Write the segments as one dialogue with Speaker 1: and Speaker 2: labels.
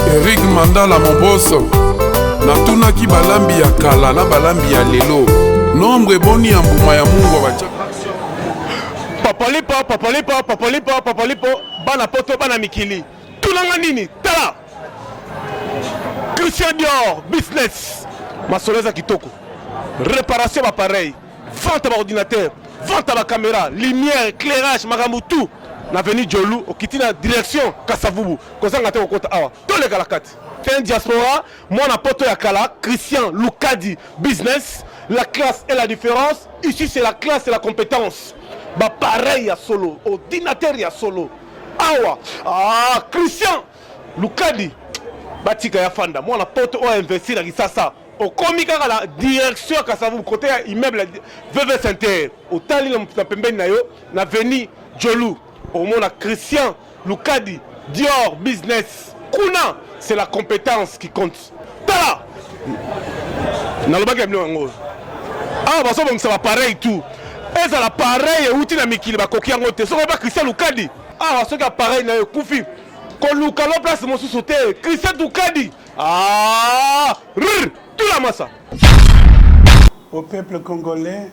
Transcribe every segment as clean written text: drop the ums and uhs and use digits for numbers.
Speaker 1: Eric Mandala Moboso natunaki balambi ya kala na balambi ya lelo nombre eboni ya mbuma ya Mungu abachaka
Speaker 2: Papolipo bana poto bana mikili tunanga nini tala Christian Dior business masoleza kitoko réparation d'appareil vente d'ordinateur vente de caméra lumière éclairage makambo tout na venu Jolu okiti na direction Kasavubu kozanga te kokota awa toleka la kati un diaspora moi na poto ya kala Christian Lukadi business la classe et la différence ici c'est la classe et la compétence ba pareil ya solo ordinateur ya solo awa Christian Lukadi batika ya fanda moi na poto o investir na kisasa okomi kaka la direction Kasavubu côté ya immeuble VV Center otali na pembeni na yo na veni Jolu au monde Christian Lukadi Dior business kuna c'est la compétence qui compte tala na lobaki mlo ngo baso bon ça va pareil tout et ça la pareil et outil na mikili ba koki yango te soko ba Christian Lukadi soki pareil na kufi ko lukalo place mo soute Christian Lukadi tout la massa
Speaker 3: au peuple congolais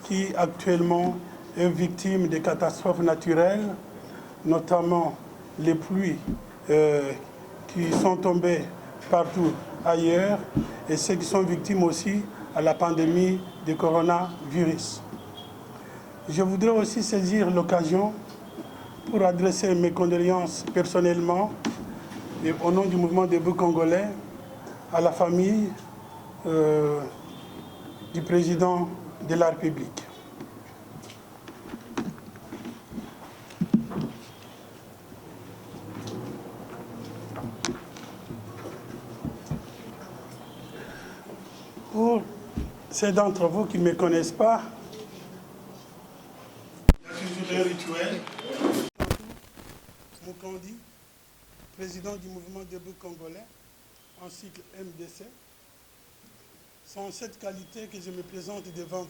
Speaker 3: qui actuellement est victime de catastrophes naturelles, notamment les pluies qui sont tombées partout ailleurs et ceux qui sont victimes aussi à la pandémie du coronavirus. Je voudrais aussi saisir l'occasion pour adresser mes condoléances personnellement et au nom du mouvement debout congolais à la famille du président de la République. Pour ceux d'entre vous qui ne me connaissent pas, il y a toujours un rituel. Mukondi, président du mouvement debout congolais, en cycle MDC, c'est en cette qualité que je me présente devant vous.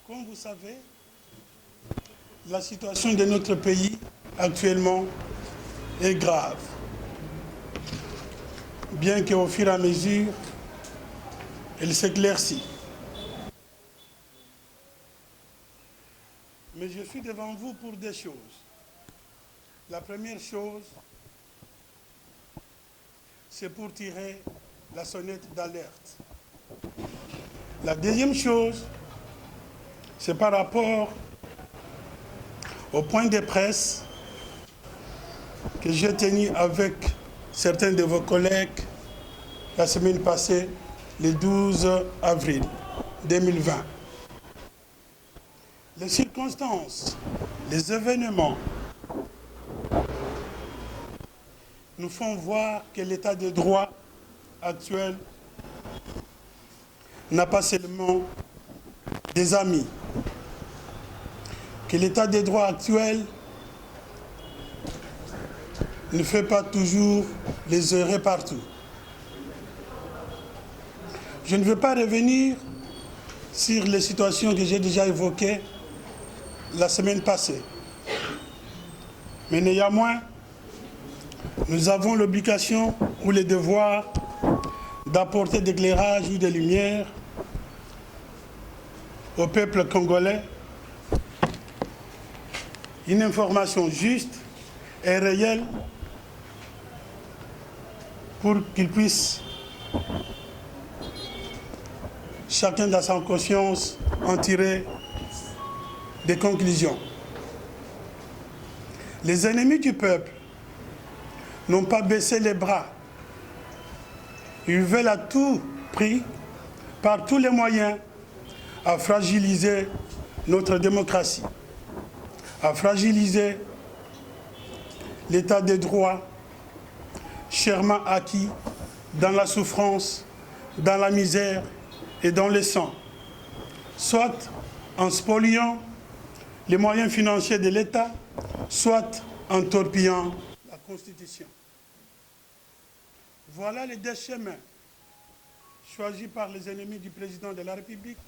Speaker 3: Comme vous savez, la situation de notre pays actuellement est grave. Bien qu'au fur et à mesure, elle s'éclaircit. Mais je suis devant vous pour deux choses. La première chose, c'est pour tirer la sonnette d'alerte. La deuxième chose, c'est par rapport au point de presse que j'ai tenu avec certains de vos collègues la semaine passée, le 12 avril 2020. Les circonstances, les événements nous font voir que l'état de droit actuel n'a pas seulement des amis, que l'état de droit actuel ne fait pas toujours les heureux partout. Je ne veux pas revenir sur les situations que j'ai déjà évoquées la semaine passée. Mais néanmoins, nous avons l'obligation ou le devoir d'apporter d'éclairage ou de lumière au peuple congolais une information juste et réelle pour qu'il puisse, chacun dans sa conscience, en tirer des conclusions. Les ennemis du peuple n'ont pas baissé les bras. Ils veulent à tout prix, par tous les moyens, à fragiliser notre démocratie, à fragiliser l'état de droit chèrement acquis dans la souffrance, dans la misère et dans le sang, soit en spoliant les moyens financiers de l'État, soit en torpillant la Constitution. Voilà les deux chemins choisis par les ennemis du président de la République,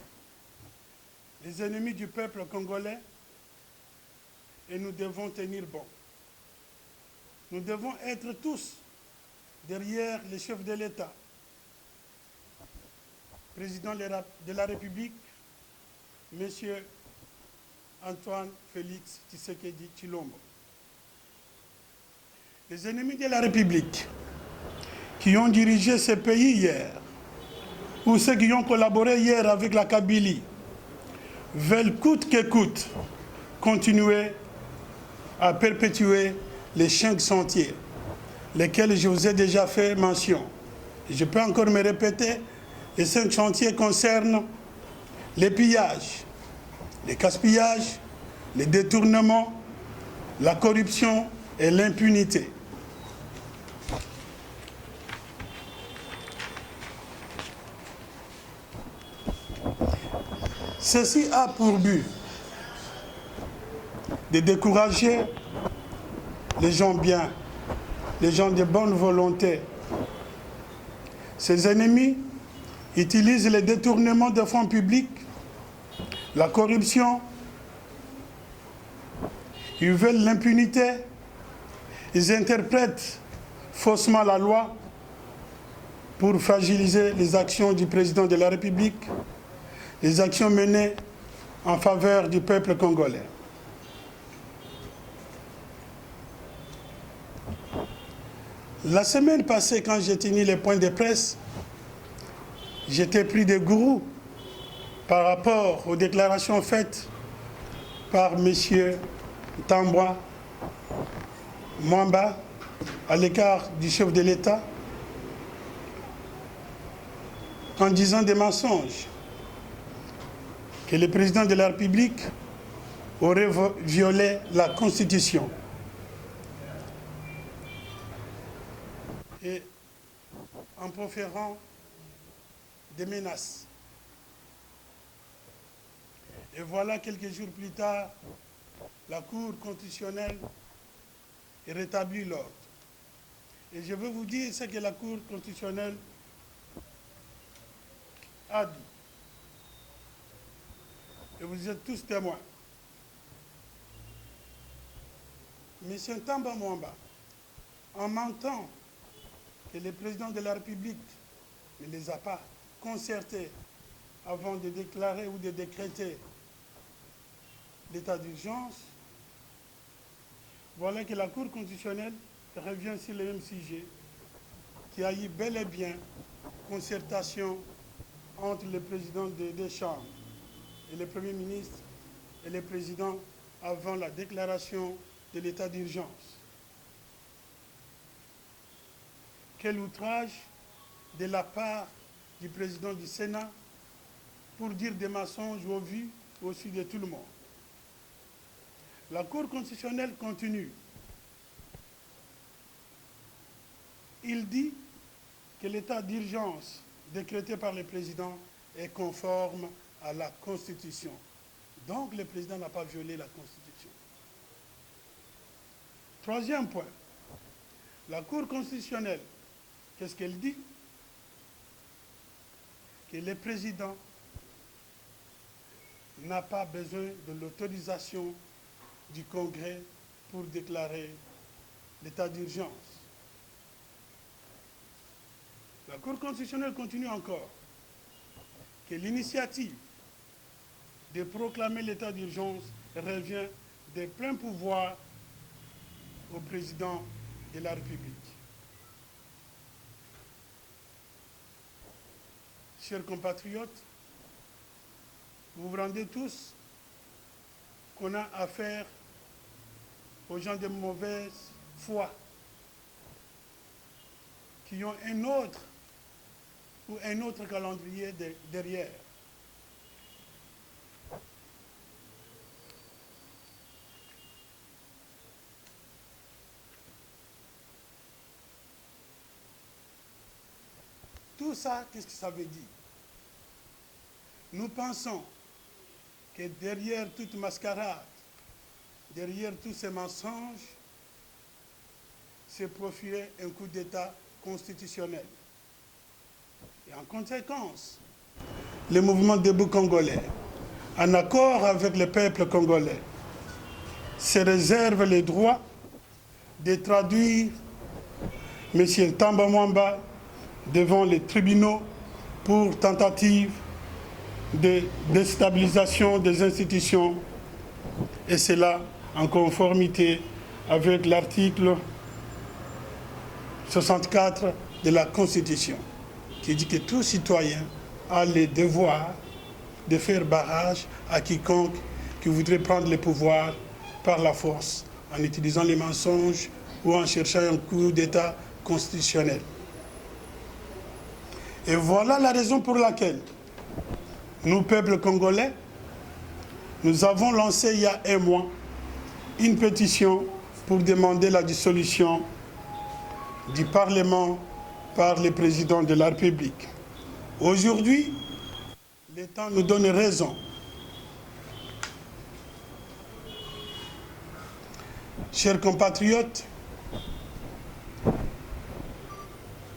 Speaker 3: les ennemis du peuple congolais, et nous devons tenir bon. Nous devons être tous derrière les chefs de l'État, président de la République, M. Antoine Félix Tshisekedi Tshilombo. Les ennemis de la République qui ont dirigé ce pays hier, ou ceux qui ont collaboré hier avec la Kabylie, veulent coûte que coûte continuer à perpétuer les 5 sentiers, lesquels je vous ai déjà fait mention. Et je peux encore me répéter, les 5 chantiers concernent les pillages, les gaspillages, les détournements, la corruption et l'impunité. Ceci a pour but de décourager les gens bien, les gens de bonne volonté. Ces ennemis utilisent les détournements de fonds publics, la corruption, ils veulent l'impunité, ils interprètent faussement la loi pour fragiliser les actions du président de la République, les actions menées en faveur du peuple congolais. La semaine passée, quand j'ai tenu les points de presse, j'étais pris de gourou par rapport aux déclarations faites par M. Tambwa Mwamba à l'égard du chef de l'État en disant des mensonges, que le président de la République aurait violé la Constitution. Et en proférant des menaces. Et voilà, quelques jours plus tard, la Cour constitutionnelle rétablit l'ordre. Et je veux vous dire ce que la Cour constitutionnelle a dit. Et vous êtes tous témoins. M. Tambwa Mwamba, en mentant que le président de la République ne les a pas concertés avant de déclarer ou de décréter l'état d'urgence, voilà que la Cour constitutionnelle revient sur le même sujet, qu'il y a eu bel et bien concertation entre le président des 2 chambres et le Premier ministre et le président avant la déclaration de l'état d'urgence. Quel outrage de la part du président du Sénat pour dire des mensonges au vu, au su de tout le monde. La Cour constitutionnelle continue. Il dit que l'état d'urgence décrété par le président est conforme à la Constitution. Donc le président n'a pas violé la Constitution. 3e point, la Cour constitutionnelle, qu'est-ce qu'elle dit? Que le président n'a pas besoin de l'autorisation du Congrès pour déclarer l'état d'urgence. La Cour constitutionnelle continue encore que l'initiative de proclamer l'état d'urgence revient de plein pouvoir au président de la République. Chers compatriotes, vous vous rendez tous qu'on a affaire aux gens de mauvaise foi qui ont un autre calendrier derrière. Tout ça, qu'est-ce que ça veut dire? Nous pensons que derrière toute mascarade, derrière tous ces mensonges, se profilait un coup d'État constitutionnel. Et en conséquence, le mouvement debout congolais, en accord avec le peuple congolais, se réserve le droit de traduire M. Tamba Mwamba devant les tribunaux pour tentative de déstabilisation des institutions, et cela en conformité avec l'article 64 de la Constitution, qui dit que tout citoyen a le devoir de faire barrage à quiconque qui voudrait prendre le pouvoir par la force, en utilisant les mensonges ou en cherchant un coup d'État constitutionnel. Et voilà la raison pour laquelle nous, peuple congolais, nous avons lancé il y a un mois une pétition pour demander la dissolution du Parlement par le président de la République. Aujourd'hui, le temps nous donne raison. Chers compatriotes,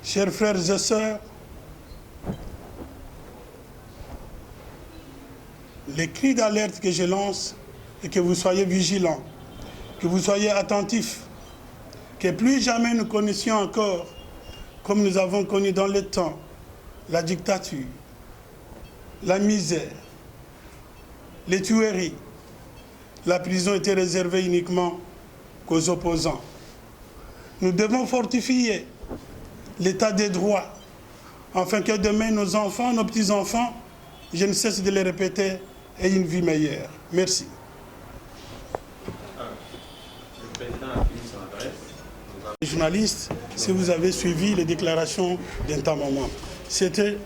Speaker 3: chers frères et sœurs, les cris d'alerte que je lance est que vous soyez vigilants, que vous soyez attentifs, que plus jamais nous connaissions encore, comme nous avons connu dans le temps, la dictature, la misère, les tueries. La prison était réservée uniquement qu'aux opposants. Nous devons fortifier l'état des droits, afin que demain nos enfants, nos petits-enfants, je ne cesse de le répéter, aient une vie meilleure. Merci.
Speaker 4: Le président a fini son adresse.
Speaker 3: Les journalistes, si vous avez suivi les déclarations d'un temps moment, c'était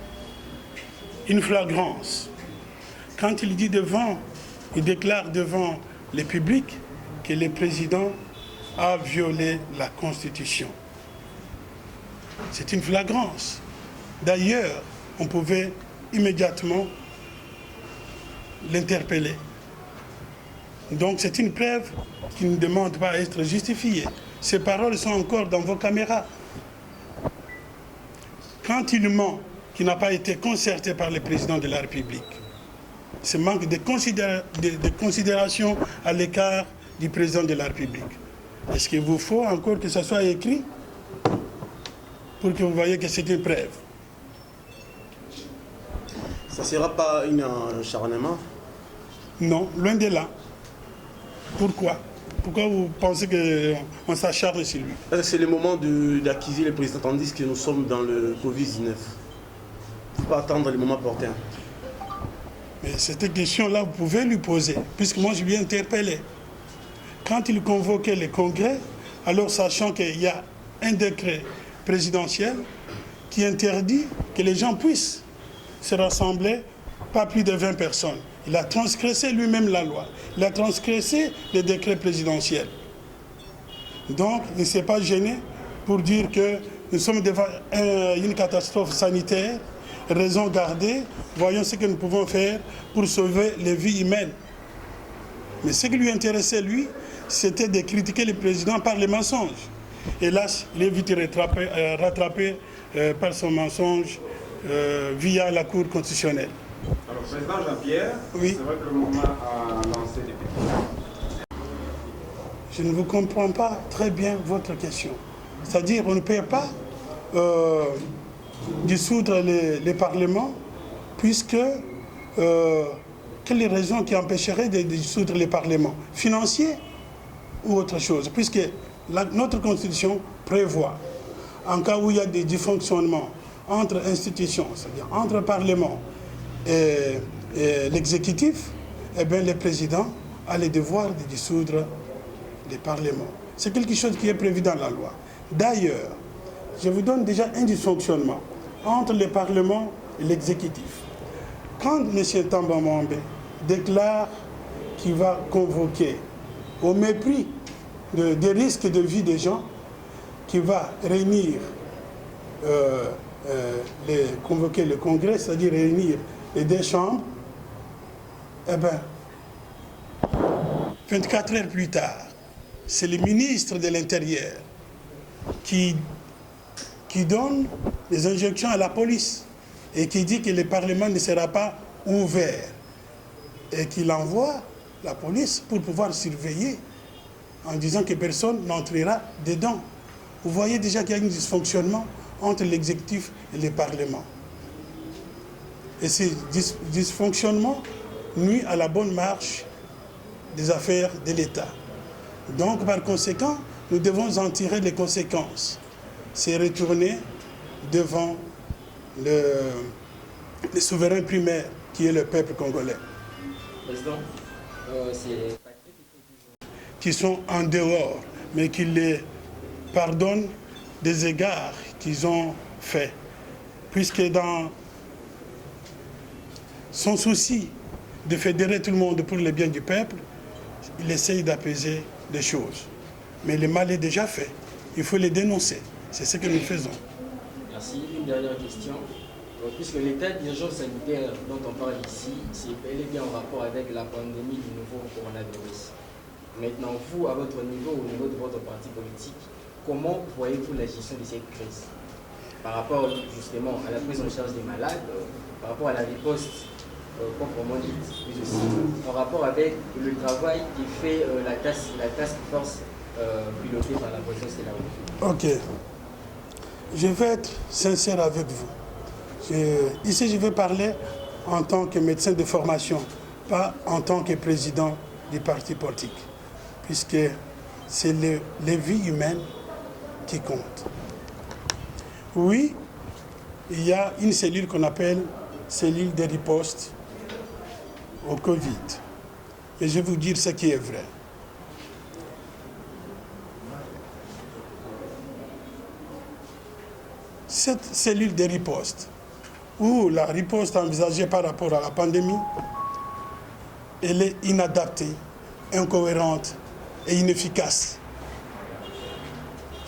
Speaker 3: une flagrance. Quand il dit il déclare devant le public que le président a violé la Constitution. C'est une flagrance. D'ailleurs, on pouvait immédiatement l'interpeller. Donc c'est une preuve qui ne demande pas à être justifiée. Ces paroles sont encore dans vos caméras. Quand il ment, qui n'a pas été concerté par le président de la République, ce manque de considération à l'écart du président de la République. Est-ce qu'il vous faut encore que ce soit écrit pour que vous voyez que c'est une preuve?
Speaker 5: Ça ne sera pas un acharnement?
Speaker 3: Non, loin de là. Pourquoi? Pourquoi vous pensez qu'on s'acharne sur lui?
Speaker 5: Parce que c'est le moment d'accuser le président, tandis que nous sommes dans le Covid-19. Il ne faut pas attendre le moment opportun.
Speaker 3: Mais cette question-là, vous pouvez lui poser, puisque moi je lui ai interpellé. Quand il convoquait le Congrès, alors sachant qu'il y a un décret présidentiel qui interdit que les gens puissent se rassembler, pas plus de 20 personnes. Il a transgressé lui-même la loi. Il a transgressé le décret présidentiel. Donc, il ne s'est pas gêné pour dire que nous sommes devant une catastrophe sanitaire, raison gardée, voyons ce que nous pouvons faire pour sauver les vies humaines. Mais ce qui lui intéressait, lui, c'était de critiquer le président par les mensonges. Hélas, il est vite rattrapé par son mensonge via la Cour constitutionnelle.
Speaker 4: Alors, président Jean-Pierre,
Speaker 3: oui.
Speaker 4: C'est vrai que le mouvement a lancé des pétitions.
Speaker 3: Je ne vous comprends pas très bien votre question. C'est-à-dire qu'on ne peut pas dissoudre les parlements puisque quelle est la raison qui empêcherait de dissoudre les parlements? Financiers ou autre chose? Puisque notre Constitution prévoit, en cas où il y a des dysfonctionnements entre institutions, c'est-à-dire entre Parlement et l'exécutif, eh bien le président a le devoir de dissoudre les parlements. C'est quelque chose qui est prévu dans la loi. D'ailleurs, je vous donne déjà un dysfonctionnement entre le Parlement et l'exécutif. Quand M. Tamba Mwamba déclare qu'il va convoquer, au mépris des risques de vie des gens, qu'il va réunir, convoquer le Congrès, c'est-à-dire réunir les deux chambres, eh bien, 24 heures plus tard, c'est le ministre de l'Intérieur qui donne des injonctions à la police et qui dit que le Parlement ne sera pas ouvert et qu'il envoie la police pour pouvoir surveiller en disant que personne n'entrera dedans. Vous voyez déjà qu'il y a un dysfonctionnement entre l'exécutif et le Parlement. Et ce dysfonctionnement nuit à la bonne marche des affaires de l'État. Donc, par conséquent, nous devons en tirer les conséquences. C'est retourner devant le souverain primaire qui est le peuple congolais.
Speaker 6: Président, c'est
Speaker 3: qui sont en dehors, mais qui les pardonnent des égards qu'ils ont faits. Puisque dans son souci de fédérer tout le monde pour le bien du peuple, il essaye d'apaiser les choses. Mais le mal est déjà fait. Il faut les dénoncer. C'est ce que nous faisons.
Speaker 6: Merci. Une dernière question. Puisque l'état d'urgence sanitaire dont on parle ici, c'est bel et bien en rapport avec la pandémie du nouveau coronavirus. Maintenant, vous, à votre niveau, au niveau de votre parti politique, comment voyez-vous la gestion de cette crise? Par rapport justement à la prise en charge des malades, par rapport à la riposte proprement dite, mais aussi en rapport avec le travail qui fait la task force pilotée par la présidence de la République.
Speaker 3: Ok. Je vais être sincère avec vous. Ici, je vais parler en tant que médecin de formation, pas en tant que président du parti politique, puisque c'est les vies humaines qui comptent. Oui, il y a une cellule qu'on appelle cellule de riposte au Covid. Et je vais vous dire ce qui est vrai. Cette cellule de riposte, ou la riposte envisagée par rapport à la pandémie, elle est inadaptée, incohérente et inefficace.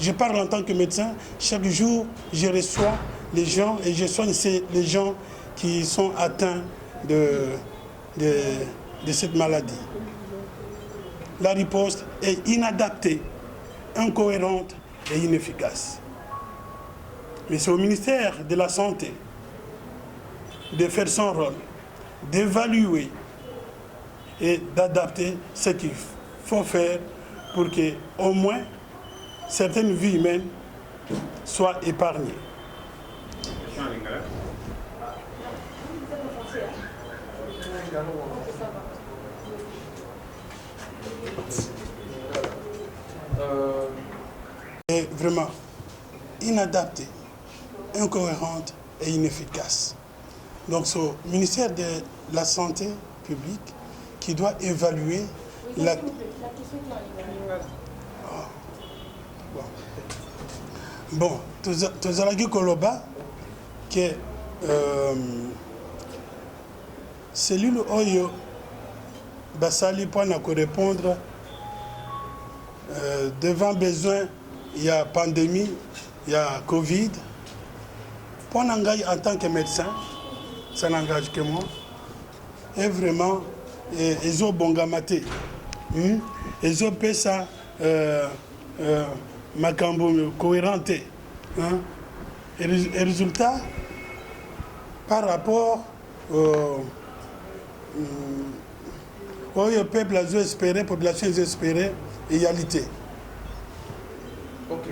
Speaker 3: Je parle en tant que médecin, chaque jour je reçois les gens et je soigne les gens qui sont atteints de cette maladie. La riposte est inadaptée, incohérente et inefficace. Mais c'est au ministère de la Santé de faire son rôle, d'évaluer et d'adapter ce qu'il faut faire pour que, au moins, certaines vies humaines soient épargnées. Est vraiment inadaptée, incohérente et inefficace. Donc c'est au ministère de la Santé publique qui doit évaluer la... Bon, tozalaki koloba que cellule oyo basali mpona korépondre devant besoin ya pandémie ya Covid. Mpona ngai en tant que médecin, ça n'engage que moi, et vraiment ezobongama te, ezopesa makambo cohérent te, et résultat par rapport au peuple a espéré, population a espéré égalité.
Speaker 7: Ok,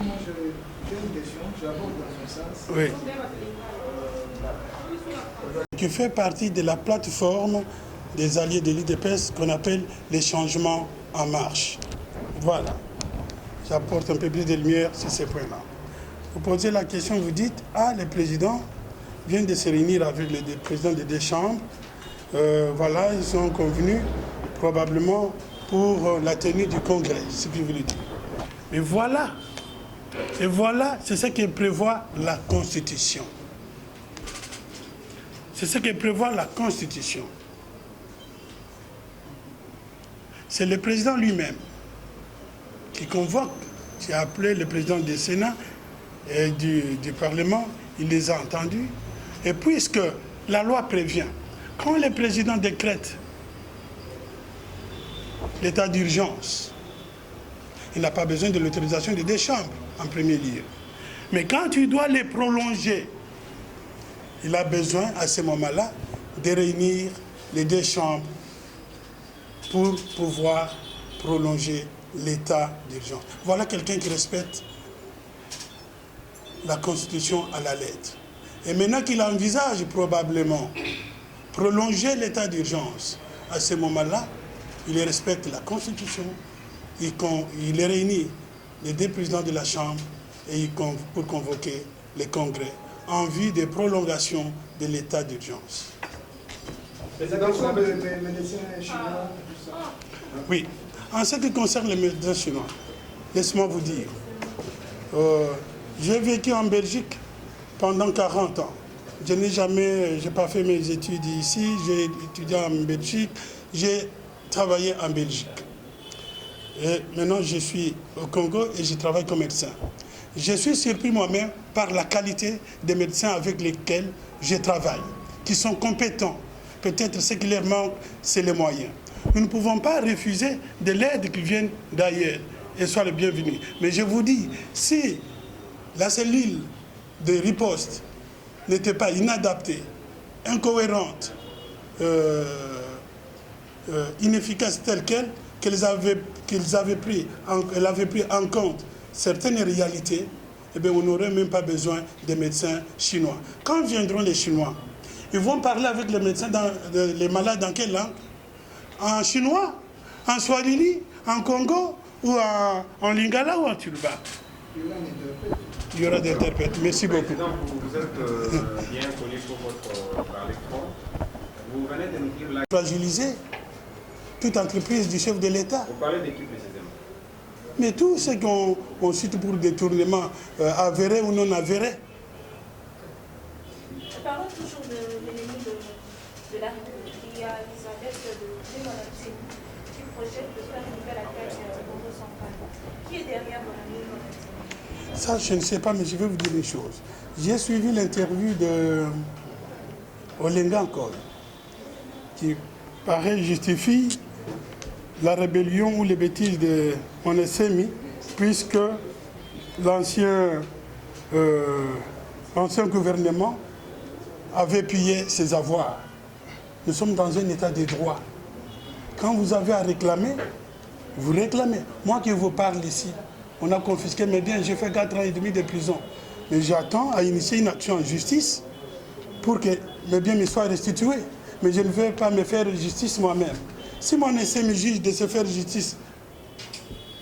Speaker 7: moi j'ai une question, j'aborde dans ce sens.
Speaker 3: Oui. Qui fait partie de la plateforme des alliés de l'UDPS qu'on appelle les changements en marche. Voilà. J'apporte un peu plus de lumière sur ces points-là. Vous posez la question, vous dites, le président vient de se réunir avec les présidents des deux chambres. Voilà, ils sont convenus probablement pour la tenue du congrès, ce que je voulais dire. Et voilà, c'est ce que prévoit la Constitution. C'est ce que prévoit la Constitution. C'est le président lui-même qui convoque, qui a appelé le président du Sénat et du Parlement, il les a entendus. Et puisque la loi prévient, quand le président décrète l'état d'urgence, il n'a pas besoin de l'autorisation des deux chambres, en premier lieu. Mais quand tu dois les prolonger, il a besoin, à ce moment-là, de réunir les deux chambres pour pouvoir prolonger l'état d'urgence. Voilà quelqu'un qui respecte la Constitution à la lettre. Et maintenant qu'il envisage probablement prolonger l'état d'urgence, à ce moment-là, il respecte la Constitution, il réunit les deux présidents de la Chambre pour convoquer les congrès en vue de prolongation de l'état d'urgence.
Speaker 7: Président, les médecins chinois, tout ça.
Speaker 3: Oui, en ce qui concerne les médecins chinois, laisse-moi vous dire, j'ai vécu en Belgique pendant 40 ans. Je n'ai pas fait mes études ici, j'ai étudié en Belgique, j'ai travaillé en Belgique. Et maintenant, je suis au Congo et je travaille comme médecin. Je suis surpris moi-même par la qualité des médecins avec lesquels je travaille, qui sont compétents. Peut-être ce qui leur manque, c'est les moyens. Nous ne pouvons pas refuser de l'aide qui vient d'ailleurs et soit le bienvenu. Mais je vous dis, si la cellule de riposte n'était pas inadaptée, incohérente, inefficace telle qu'elle, qu'elle avait pris en compte certaines réalités, eh bien, on n'aurait même pas besoin des médecins chinois. Quand viendront les Chinois, ils vont parler avec les médecins, les malades dans quelle langue? En chinois, en swahili, en Congo, ou en lingala ou en turba? Il y aura des interprètes. Merci beaucoup.
Speaker 4: Président, vous êtes bien connu pour votre parler franc. Vous venez de nous dire la...
Speaker 3: Fragiliser toute entreprise du chef de l'État.
Speaker 4: Vous parlez d'équipe précisément.
Speaker 3: Mais tous ceux qu'on cite pour détournement avéré ou non avéré.
Speaker 8: Parlons toujours de l'ennemi de la République. Il y a Elisabeth de Monatine qui projette de faire une nouvelle attaque au Congo central. Qui est derrière Monatine?
Speaker 3: Ça, je ne sais pas, mais je vais vous dire une chose. J'ai suivi l'interview de Olenga Nkol, qui paraît justifie la rébellion ou les bêtises de Monasemi, puisque l'ancien gouvernement avait pillé ses avoirs. Nous sommes dans un état de droit. Quand vous avez à réclamer, vous réclamez. Moi qui vous parle ici, on a confisqué mes biens, j'ai fait 4 ans et demi de prison. Mais j'attends à initier une action en justice pour que mes biens me soient restitués. Mais je ne vais pas me faire justice moi-même. Si mon essai me juge de se faire justice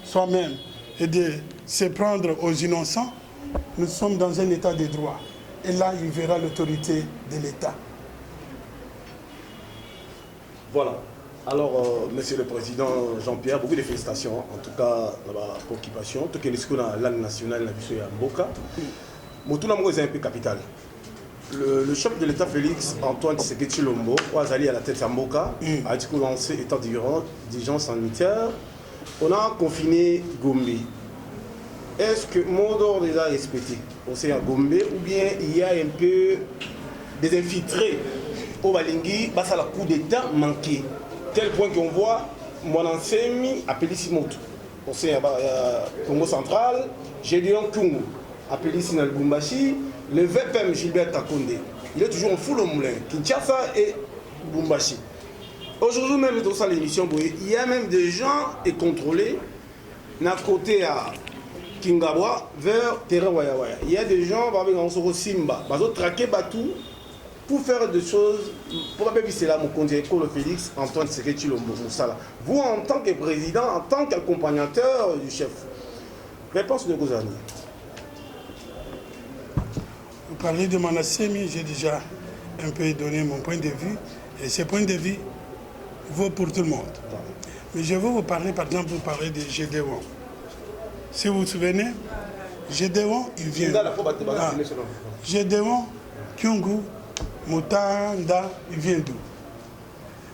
Speaker 3: soi-même et de se prendre aux innocents, nous sommes dans un état de droit. Et là, il verra l'autorité de l'État.
Speaker 5: Voilà. Alors, Monsieur le Président Jean-Pierre, beaucoup de félicitations. En tout cas, dans la préoccupation. Tout ce qui est dans la langue nationale, la vision est Mboka. Motuna Mbo est un peu capital. Le chef de l'État Félix Antoine Tshisekedi Tshilombo, Ouazali à la tête de Mboka, a dit qu'on lançait état d'urgence sanitaire. On a confiné Gombe. Est-ce que mot d'ordre est respecté au sein de Gombe ou bien il y a un peu des infiltrés au Balingi, à la coup d'État manqué? Tel point qu'on voit Monansemi appelé Simoto au sein du Congo central, Gédéon Kungu appelé ici dans le Lubumbashi, le VPM Gilbert Takonde. Il est toujours en foule au moulin, Kinshasa et Lubumbashi. Aujourd'hui même dans l'émission, il y a même des gens et contrôlés d'un côté à Kingabwa vers terrain Wayawaya. Il y a des gens qui ont Simba, qui ont traqué Batou pour faire des choses. Pour rappeler que c'est là mon conseiller le Félix Antoine Tshisekedi Tshilombo Moussala. Vous en tant que président, en tant qu'accompagnateur du chef, réponse de Gozani.
Speaker 3: Vous parlez de Monasemi, j'ai déjà un peu donné mon point de vue. Et ce point de vue vaut pour tout le monde. Mais je veux vous parler, par exemple, vous parlez de Gédéon. Si vous vous souvenez, Gédéon, il vient. Gédéon, Kyungu, Mutanda, il vient d'où?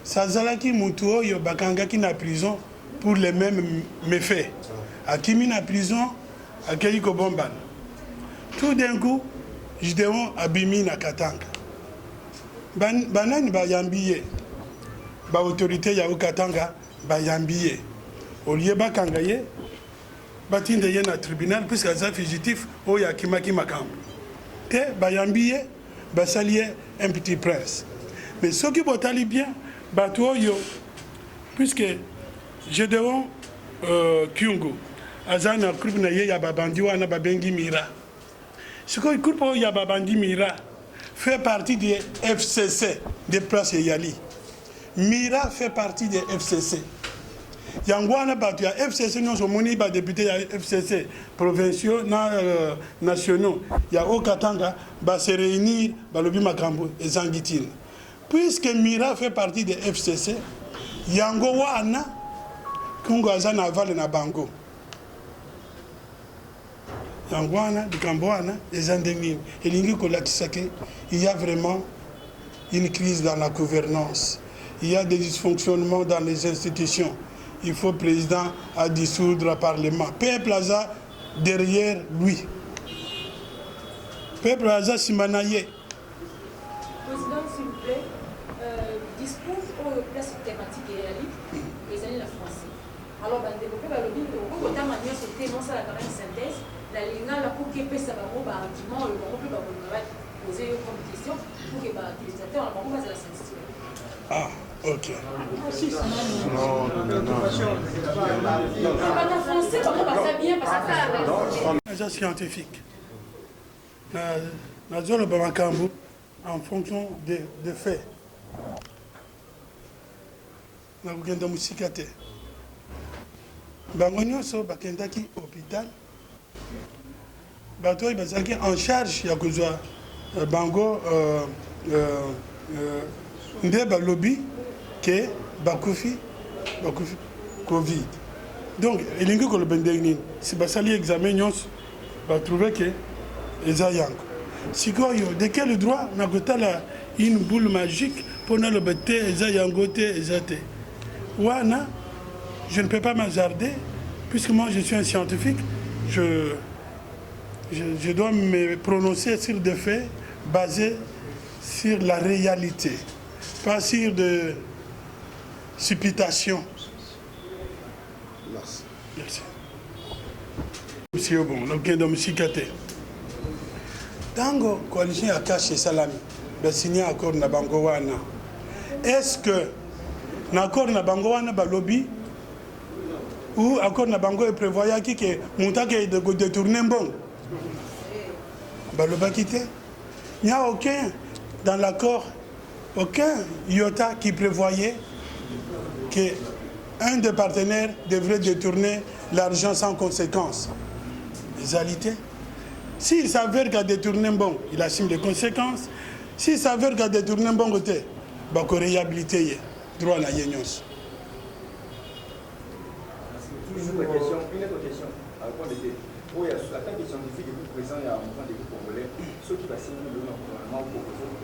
Speaker 3: Sazalaki Mutuo, Yobakanga qui est en prison pour les mêmes méfaits. Akimi en prison, Akayiko Bomban. Tout d'un coup, Gédéon abimi na Katanga. Banani bayambiye. Ba autorité ya Katanga bayambiye. Au lieu bakangaye, batinde ye na tribunal puisque ça fugitif o ya kimaki makambo. Te bayambiye basaliye un petit prince. Mais ce qui botali bien, batoyo puisque Gédéon Kyungu aza na groupe na ye ya babandi wana babengi Mira. Sikoyo groupe oyo ya babandi Mira fait partie des FCC de Place Yali. Mira fait partie des FCC. Yango wana bato ya FCC nyonso moni ba député ya FCC provinciaux nationaux ya Okatanga ba se réunir balobi makambo ezangitine. Puisque Mira fait partie des FCC, yango wana kungo aza na aval na bango. Yango wana likambo wana ezandengini elingi kolakisa ke il y a vraiment une crise dans la gouvernance. Il y a des dysfonctionnements dans les institutions. Il faut le président à dissoudre le Parlement. Peuple Aza derrière lui. Peuple Aza Simanaye.
Speaker 8: Président, s'il vous plaît, discours aux places thématiques et les années la français. Alors, on développer le lobby, on va manière ce thème, ça la même synthèse. La ligne là pour qu'il puisse avoir un argument, le groupe va poser comme question pour que l'utilisateur on va la sensibiliser.
Speaker 3: Ah, ok. Non. Scientifique. La zone de Bamakambu, en fonction des faits. Nous avons un musikate. Bangonyo so bakendaki hôpital. Bato bazaki en charge ya kozwa bango nde balobi ke bakufi Covid. Donc elingi koloba ndenge nini si basali examen nyonso batrouve ke eza yango. Sikoyo de quel droit nakotala une boule magique mpona loba te eza yango te eza te wana je ne peux pas m'hasarder puisque moi je suis un scientifique. Je dois me prononcer sur des faits basés sur la réalité, pas sur de supputation.
Speaker 5: Merci.
Speaker 3: Merci. Monsieur Bon, donc dans Musikate. Tango coalition a caché Salami, ben signé accord na bango wana. Est-ce que l'accord na bango wana ba lobby ou accord na bango prévoyait que montake de détourner bon? Il n'y a aucun, dans l'accord, aucun iota qui prévoyait qu'un des partenaires devrait détourner l'argent sans conséquence. Réalité. S'il s'avère qu'il a détourné un bon, il assume les conséquences. S'il s'avère qu'il a détourné un bon côté, il faut réhabiliter le droit à la Yénios.
Speaker 9: Une autre question. En tant que scientifique et président il y a un mouvement des groupes congolais, ceux qui va signer le gouvernement pour proposer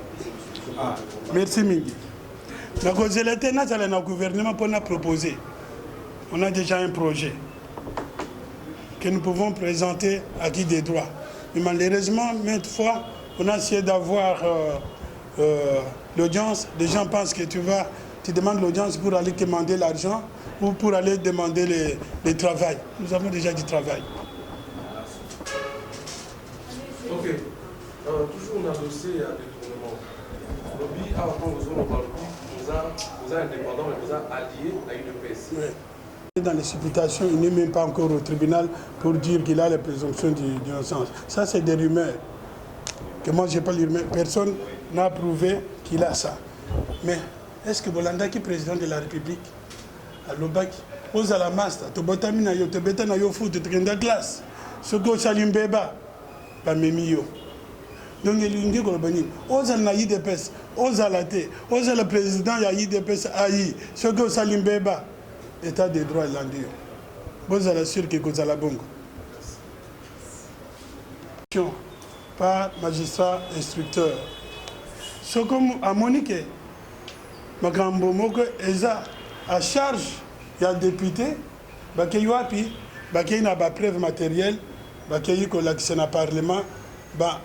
Speaker 3: merci Mingi. Le gouvernement pour nous proposer. On a déjà un projet que nous pouvons présenter à qui des droits. Mais malheureusement, maintes fois, on a essayé d'avoir l'audience. Les gens pensent que tu demandes l'audience pour aller demander l'argent ou pour aller demander le travail. Nous avons déjà du travail.
Speaker 2: Ok. Toujours on a dossier à détournement. Lobby a encore besoin de vous indépendants et vous alliés à une UDPS.
Speaker 3: Dans les supputations, il n'est même pas encore au tribunal pour dire qu'il a la présomption d'innocence. Ça, c'est des rumeurs. Que moi, je n'ai pas les rumeurs. Personne n'a prouvé qu'il a ça. Mais est-ce que Bolanda, qui est président de la République, à l'Obaki, aux à la master, tu botamina yo, tu betana yo foot, tu es classe, ce que Salim Beba, pas Memio. Donc, il y a une chose, aux à la IDPS, aux à la T, aux à le président, il y a IDPS, AI, ce que Salim Beba. État des droits de l'Andio. Vous allez sûr que vous allez bon. Par magistrat instructeur. Ce comme à Monique, Magambo Moko Eza à charge, il y a député, il y a des preuves matérielles, il y a l'action au Parlement,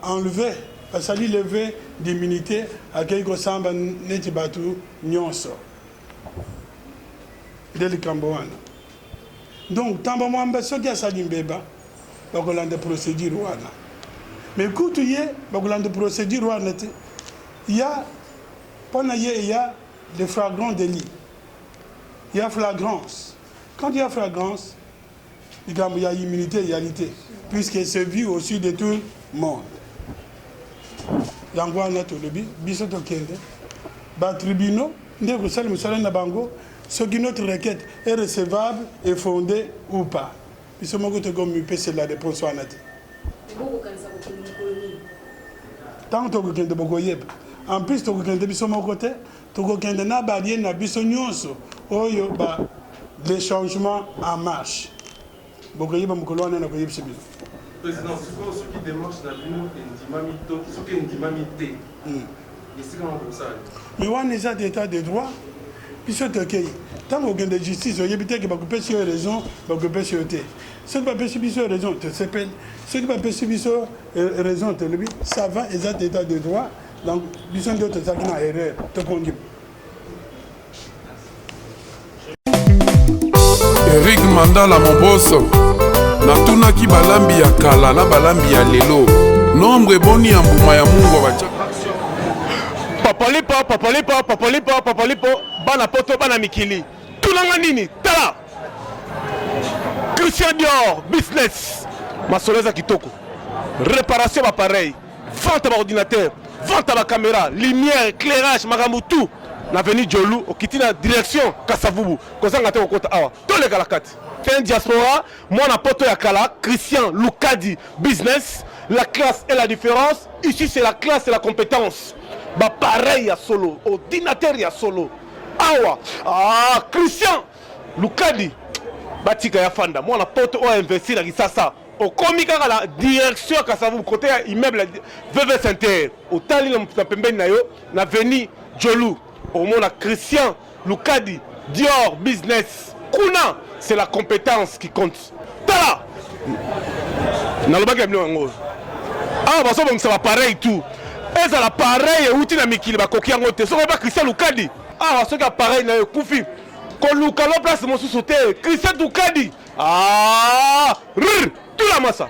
Speaker 3: enlever, ça lui lever d'immunité à quelqu'un qui semble n'être battu, nyonso. Donc, tant que moi, ce qui a sali mbeba, il y a des procédures. Mais écoute, il y a des procédures. Il y a des flagrants délits. Il y a flagrance. Quand il y a flagrance, il y a immunité, égalité, puisque c'est vu aussi de tout le monde. Yango na tolobi, biso to kende. Ba tribunaux, ndeko sali musala na bango, ce qui notre requête est recevable et fondée ou pas. Biso moko to gomi pese la réponse en ati. Tant to kende boko yeb. En plus to kende biso moko te, to kende na barrière na biso nyonso. Oyo ba les changements en marche. Boko yeba mukolo na ko yebse biso.
Speaker 2: Président, ceux qui démarchent dans l'union ceux qui indimamité, et c'est comment pour ça.
Speaker 3: Mais on est dans l'état de droit, puis c'est ok. Tant qu'on gagne de justice, il y a peut-être que beaucoup de raison, beaucoup de choses. Ceux qui ne peuvent pas raison, ceux qui ne peuvent pas raison, ça va, ils ont l'état de droit, donc ils sont d'autres qui ont erreur.
Speaker 1: Eric Mandala mon boss natunaki balambi ya kala na balambi ya lelo nombre boni ya mbuma ya mungu bacha
Speaker 2: papalipo bana poto bana mikili tulanga nini tala Christian Dior business masoleza kitoko réparation d'appareil vente d'ordinateur vente de caméra lumière éclairage makambo tout na veni Jolu okiti na direction Kasavubu kozanga te okota awa tole kalakati un diaspora moi na poto ya kala Christian Lukadi business la classe et la différence ici c'est la classe et la compétence ba pareil ya solo ordinateur ya solo awa Christian Lukadi batika ya fanda moi na poto o investir na kisasa okomi kaka la direction Kasavubu côté ya immeuble VV Center otali na pembeni na yo na veni Jolu au monde à Christian Lukadi Dior business kuna c'est la compétence qui compte tala na loba ke mno baso bon ça va pareil tout et ça la pareil outi na mikili ba koki yango te so ba Christian Lukadi so ka pareil na kufi ko lukalo place mo sous sauter Christian Lukadi tout la massa